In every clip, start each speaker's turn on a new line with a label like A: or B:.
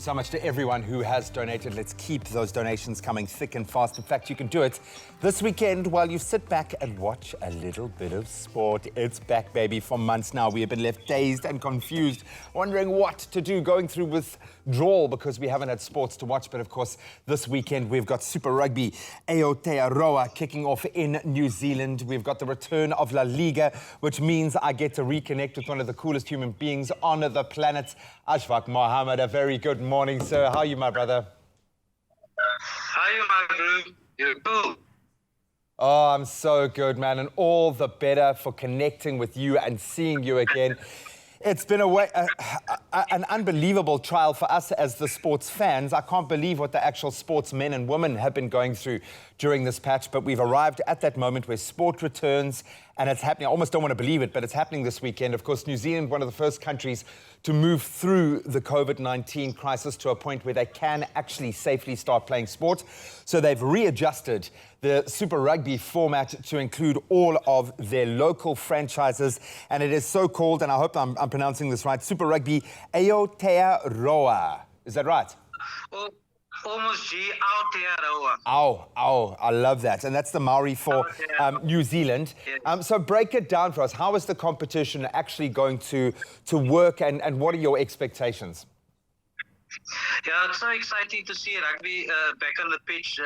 A: So much to everyone who has donated. Let's keep those donations coming thick and fast. In fact, you can do it this weekend while you sit back and watch a little bit of sport. It's back, baby. For months now, we have been left dazed and confused, wondering what to do, going through withdrawal because we haven't had sports to watch. But of course, this weekend, we've got Super Rugby Aotearoa kicking off in New Zealand. We've got the return of La Liga, which means I get to reconnect with one of the coolest human beings on the planet, Ashfak Mohamed. A very good morning, sir. How are you, my brother?
B: How are you, my groom? You're cool.
A: Oh, I'm so good, man, and all the better for connecting with you and seeing you again. It's been an unbelievable trial for us as the sports fans. I can't believe what the actual sportsmen and women have been going through during this patch, but we've arrived at that moment where sport returns, and it's happening. I almost don't want to believe it, but it's happening this weekend. Of course, New Zealand, one of the first countries to move through the COVID-19 crisis to a point where they can actually safely start playing sport. So they've readjusted the Super Rugby format to include all of their local franchises, and it is so called, and I hope I'm pronouncing this right, Super Rugby Aotearoa. Is that right?
B: Almost G, Aotearoa.
A: Oh, I love that. And that's the Maori for New Zealand.
B: Yes.
A: So break it down for us. How is the competition actually going to work, and what are your expectations?
B: Yeah, it's so exciting to see rugby back on the pitch,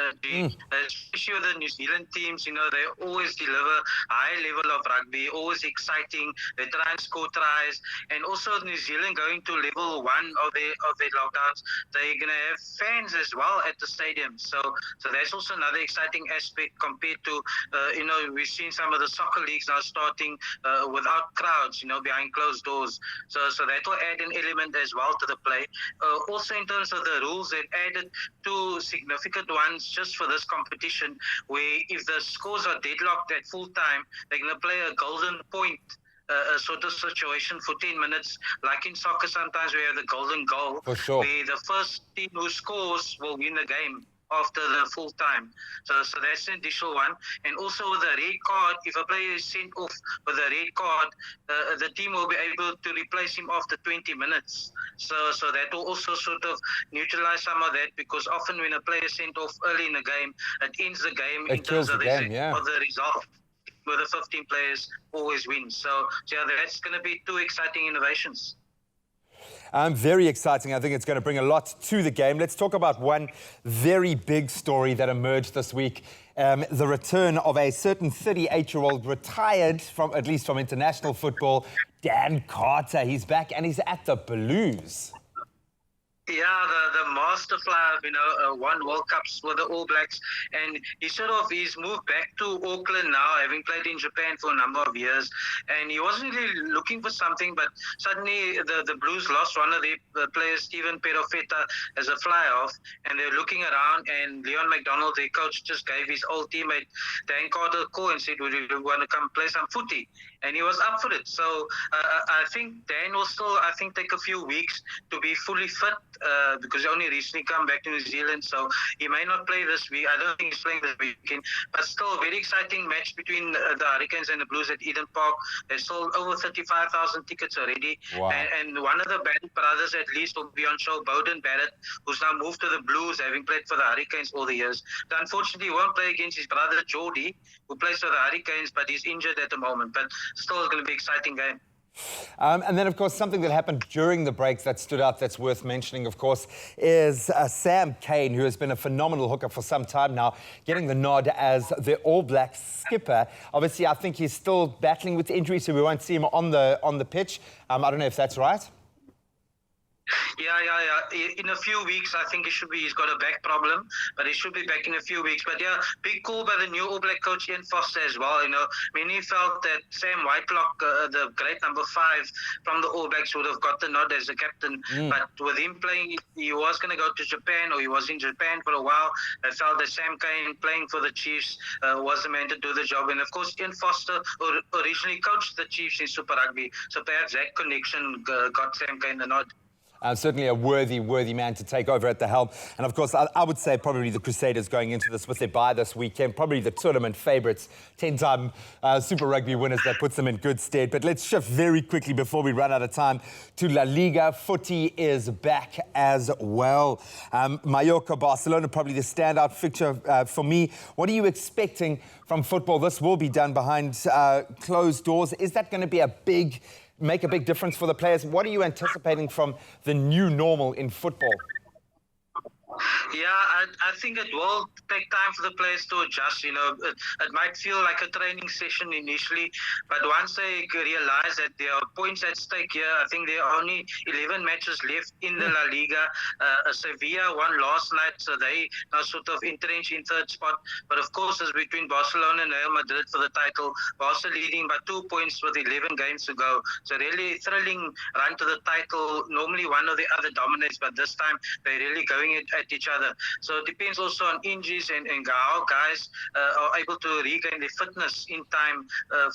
B: especially with the New Zealand teams. You know, they always deliver high level of rugby, always exciting. They try and score tries, and also New Zealand going to level 1 of their lockdowns. They're gonna have fans as well at the stadium, so that's also another exciting aspect compared to you know, we've seen some of the soccer leagues now starting without crowds, you know, behind closed doors. So that will add an element as well to the play. Also, in terms of the rules, they've added 2 significant ones just for this competition, where if the scores are deadlocked at full time, they're going to play a golden point sort of situation for 10 minutes. Like in soccer, sometimes we have the golden goal,
A: For sure.
B: where the first team who scores will win the game after the full time. So that's the additional one. And also with the red card, if a player is sent off with a red card, the team will be able to replace him after 20 minutes. So that will also sort of neutralize some of that, because often when a player is sent off early in the game, it ends the game in terms of the result, where the 15 players always win. So yeah, that's going to be 2 exciting innovations.
A: Very exciting. I think it's going to bring a lot to the game. Let's talk about one very big story that emerged this week. The return of a certain 38-year-old retired, at least from international football, Dan Carter. He's back and he's at the Blues.
B: Yeah, the master fly, you know, won World Cups with the All Blacks, and he's moved back to Auckland now, having played in Japan for a number of years, and he wasn't really looking for something, but suddenly the Blues lost one of their players, Stephen Perofeta, as a fly-off, and they're looking around, and Leon McDonald, their coach, just gave his old teammate Dan Carter a call and said, would you want to come play some footy? And he was up for it. So I think Dan will still, take a few weeks to be fully fit, because he only recently come back to New Zealand, so he may not play this week. I don't think he's playing this weekend, but still a very exciting match between the Hurricanes and the Blues at Eden Park. They sold over 35,000 tickets already.
A: Wow.
B: And one of the Barrett brothers at least will be on show, Bowden Barrett, who's now moved to the Blues, having played for the Hurricanes all the years. But unfortunately, he won't play against his brother Geordie, who plays for the Hurricanes, but he's injured at the moment. But still going to be an exciting game.
A: And then, of course, something that happened during the break that stood out that's worth mentioning, of course, is Sam Cane, who has been a phenomenal hooker for some time now, getting the nod as the All Black skipper. Obviously, I think he's still battling with injury, so we won't see him on the pitch. I don't know if that's right.
B: Yeah. In a few weeks, I think he's got a back problem, but he should be back in a few weeks. But yeah, big call by the new All Black coach, Ian Foster, as well. You know, many felt that Sam Whitelock, the great number 5 from the All Blacks, would have got the nod as the captain. But with him playing, he was going to go to Japan, or he was in Japan for a while. I felt that Sam Cane playing for the Chiefs was the man to do the job. And of course, Ian Foster originally coached the Chiefs in Super Rugby, so perhaps that connection got Sam Cane the nod.
A: Certainly a worthy man to take over at the helm. And of course, I would say probably the Crusaders going into this with their bye this weekend, probably the tournament favourites, 10-time Super Rugby winners. That puts them in good stead. But let's shift very quickly before we run out of time to La Liga. Footy is back as well. Mallorca, Barcelona, probably the standout fixture for me. What are you expecting from football? This will be done behind closed doors. Is that going to be make a big difference for the players? What are you anticipating from the new normal in football?
B: Yeah, I think it will take time for the players to adjust. You know, it might feel like a training session initially, but once they realize that there are points at stake here, I think there are only 11 matches left in the La Liga. Sevilla won last night, so they now sort of entrench in third spot. But of course, it's between Barcelona and Real Madrid for the title. Barca leading by 2 points with 11 games to go. So really thrilling run to the title. Normally one or the other dominates, but this time they're really going at each other. So it depends also on injuries and how guys are able to regain their fitness in time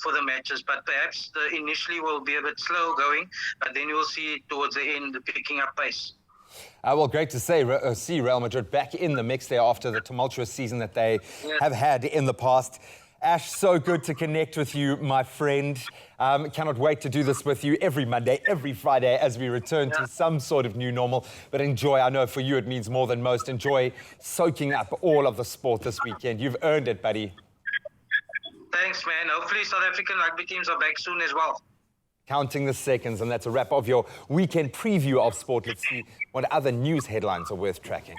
B: for the matches. But perhaps initially will be a bit slow going, but then you'll see towards the end picking up pace.
A: Well, great to see Real Madrid back in the mix there after the tumultuous season that they have had in the past. Ash, so good to connect with you, my friend. Cannot wait to do this with you every Monday, every Friday as we return to some sort of new normal. But enjoy, I know for you it means more than most, enjoy soaking up all of the sport this weekend. You've earned it, buddy.
B: Thanks, man. Hopefully South African rugby teams are back soon as well.
A: Counting the seconds, and that's a wrap of your weekend preview of sport. Let's see what other news headlines are worth tracking.